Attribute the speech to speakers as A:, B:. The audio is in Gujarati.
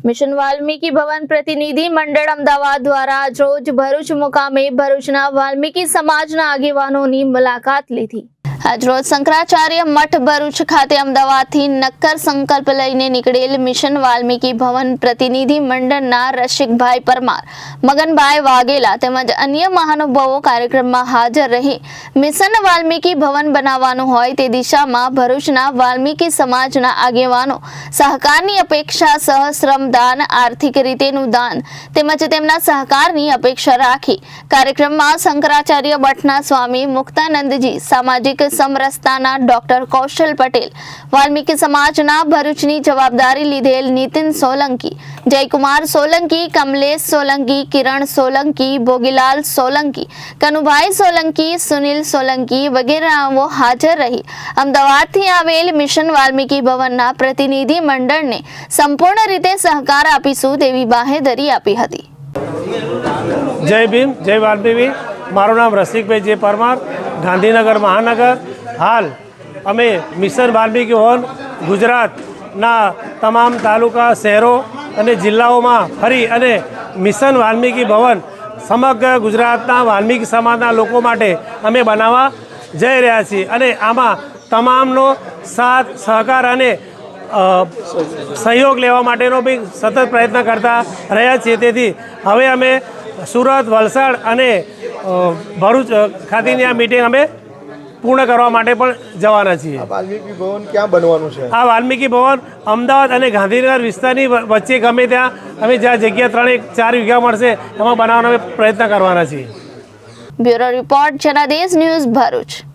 A: મિશન વાલ્મીકી ભવન પ્રતિનિધિ મંડળ અમદાવાદ દ્વારા આજરોજ ભરૂચ મુકામે ભરૂચના વાલ્મીકી સમાજના આગેવાનોની મુલાકાત લીધી। આજરોજ શંકરાચાર્ય મઠ ભરૂચ ખાતે અમદાવાદથી નક્કર સંકલ્પ લઈને નીકળેલ મિશન વાલ્મીકી ભવન પ્રતિનિધિ મંડળના રસિકભાઈ પરમાર, મગનભાઈ વાઘેલા તેમજ અન્ય મહાનુભાવો કાર્યક્રમમાં હાજર રહી મિશન વાલ્મીકી ભવન બનાવવાનું હોય તે દિશામાં ભરૂચના વાલ્મીકી સમાજના આગેવાનો સહકારની અપેક્ષા સહ શ્રમદાન, આર્થિક રીતેનું દાન તેમજ તેમના સહકારની અપેક્ષા રાખી કાર્યક્રમમાં શંકરાચાર્ય મઠના સ્વામી મુક્તાનંદજી, સામાજિક સમરસતાના ડોક્ટર કૌશલ પટેલ, વાલ્મીકી સમાજના ભરૂચની જવાબદારી લીધેલ નીતિન સોલંકી, જયકુમાર સોલંકી, કમલેશ સોલંકી, કિરણ સોલંકી, ભોગીલાલ સોલંકી, કનુભાઈ સોલંકી, સુનિલ સોલંકી વગેરેઓ હાજર રહી અમદાવાદથી આવેલ મિશન વાલ્મીકી ભવનના પ્રતિનિધિ મંડળને સંપૂર્ણ રીતે સહકાર આપીશું તેવી બાહેધરી આપી હતી।
B: જય ભીમ, જય વાલ્મીકી। મારું નામ રસિકભાઈ જે પરમાર, ગાંધીનગર મહાનગર। હાલ અમે મિશન વાલ્મીકી ભવન ગુજરાતના તમામ તાલુકા, શહેરો અને જિલ્લાઓમાં ફરી અને મિશન વાલ્મીકી ભવન સમગ્ર ગુજરાતના વાલ્મીકી સમાજના લોકો માટે અમે બનાવવા જઈ રહ્યા છીએ અને આમાં તમામનો સાથ સહકાર અને સહયોગ લેવા માટેનો બી સતત પ્રયત્ન કરતા રહ્યા છીએ। તેથી હવે અમે સુરત, વલસાડ અને ભરૂચ ખાતેની આ મિટિંગ અમે પૂર્ણ કરવા માટે પણ જવાના છીએ।
C: વાલ્મીકી ભવન ક્યાં બનવાનું છે?
B: આ વાલ્મીકી ભવન અમદાવાદ અને ગાંધીનગર વિસ્તારની વચ્ચે ગમે ત્યાં અમે જ્યાં જગ્યા 3-4 વીઘા મળશે એમાં બનાવવાનો અમે પ્રયત્ન કરવાના છીએ।
A: Bureau report, Janadesh news, Bharuch.